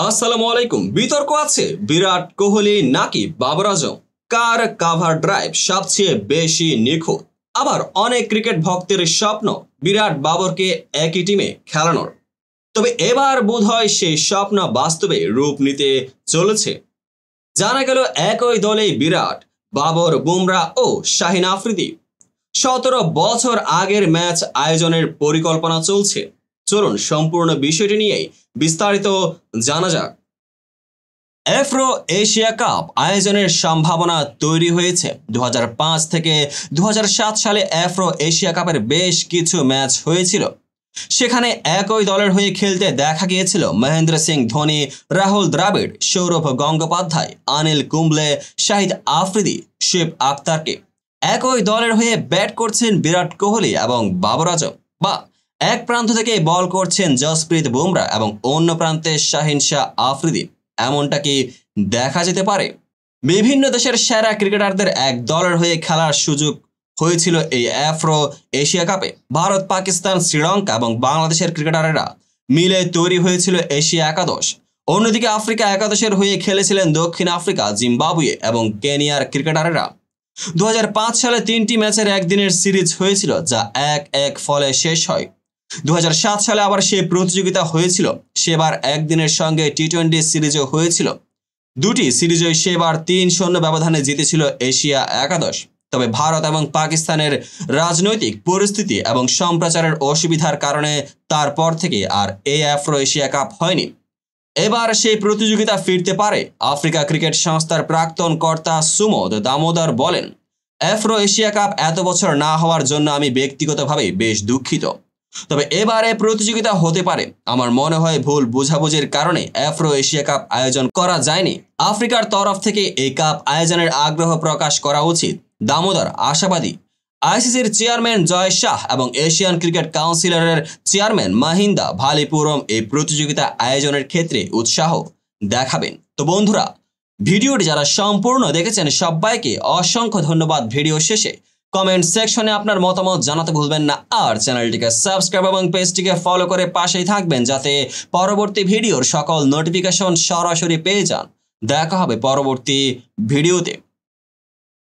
আসসালামু আলাইকুম। বিতর্ক আছে বিরাট কোহলি নাকি বাবর আজম, কার কাভার ড্রাইভ সবচেয়ে বেশি নিখুঁত। আবার অনেক ক্রিকেট ভক্তের স্বপ্ন বিরাট বাবরকে একই টিমে খেলানোর। তবে এবার বোধহয় সেই স্বপ্ন বাস্তবে রূপ নিতে চলেছে। জানা গেল একই দলেই বিরাট, বাবর, বুমরা ও শাহিন আফ্রিদি। 17 বছর আগের ম্যাচ আয়োজনের পরিকল্পনা চলছে। চলুন সম্পূর্ণ বিষয়টি নিয়েই বিস্তারিত জানা যাক। আফ্রো এশিয়া কাপ আয়োজনের সম্ভাবনা তৈরি হয়েছে। 2005 থেকে 2007 সালে আফ্রো এশিয়া কাপের বেশ কিছু ম্যাচ হয়েছিল। সেখানে একই দলের হয়ে খেলতে দেখা গিয়েছিল মহেন্দ্র সিং ধোনি, রাহুল দ্রাবিড়, সৌরভ গঙ্গোপাধ্যায়, অনিল কুম্বলে, শাহিদ আফ্রিদি, শুয়েব আখতারকে। একই দলের হয়ে ব্যাট করছেন বিরাট কোহলি এবং বাবর আজম, বা এক প্রান্ত থেকে বল করছেন জসপ্রীত বুমরা এবং অন্য প্রান্তে শাহিন শাহ আফ্রিদি। এমনটা কি দেখা যেতে পারে? বিভিন্ন দেশের সেরা ক্রিকেটারদের এক দলের হয়ে খেলার সুযোগ হয়েছিল এই আফ্রো এশিয়া কাপে। ভারত, পাকিস্তান, শ্রীলঙ্কা এবং বাংলাদেশের ক্রিকেটাররা মিলে তৈরি হয়েছিল এশিয়া একাদশ। অন্যদিকে আফ্রিকা একাদশের হয়ে খেলেছিলেন দক্ষিণ আফ্রিকা, জিম্বাবুয়ে এবং কেনিয়ার ক্রিকেটাররা। 2005 সালে 3টি ম্যাচের একদিনের সিরিজ হয়েছিল, যা 1-1 ফলে শেষ হয়। 2007 সালে আবার সেই প্রতিযোগিতা হয়েছিল, সেবার একদিনের সঙ্গে টি-20 সিরিজও হয়েছিল। দুটি সিরিজই সেবার 3-0 ব্যবধানে জিতেছিল এশিয়া একাদশ। তবে ভারত এবং পাকিস্তানের রাজনৈতিক পরিস্থিতি এবং সম্প্রচারের অসুবিধার কারণে তারপর থেকে আর এই আফ্রো এশিয়া কাপ হয়নি। এবার সেই প্রতিযোগিতা ফিরতে পারে। আফ্রিকা ক্রিকেট সংস্থার প্রাক্তন কর্তা সুমোদ দামোদর বলেন, আফ্রো এশিয়া কাপ এত বছর না হওয়ার জন্য আমি ব্যক্তিগতভাবে বেশ দুঃখিত। তবে এবারে প্রতিযোগিতা হতে পারে। আমার মনে হয় ভুল বোঝাবুঝির কারণে আফ্রো এশিয়া কাপ আয়োজন করা যায়নি। আফ্রিকার তরফ থেকে এই কাপ আয়োজনের আগ্রহ প্রকাশ করা উচিত। দামোদর আশাবাদী আইসিসির চেয়ারম্যান জয় শাহ এবং এশিয়ান ক্রিকেট কাউন্সিলের চেয়ারম্যান মাহিন্দা ভালিপুরম এই প্রতিযোগিতা আয়োজনের ক্ষেত্রে উৎসাহ দেখাবেন। তো বন্ধুরা, ভিডিওটি যারা সম্পূর্ণ দেখেছেন সবাইকে অসংখ্য ধন্যবাদ। ভিডিও শেষে কমেন্ট সেকশনে আপনার মতামত জানাতে ভুলবেন না, আর চ্যানেলটিকে সাবস্ক্রাইব এবং পেজটিকে ফলো করে পাশেই থাকবেন যাতে পরবর্তী ভিডিওর সকল নোটিফিকেশন সরাসরি পেয়ে যান। দেখা হবে পরবর্তী ভিডিওতে।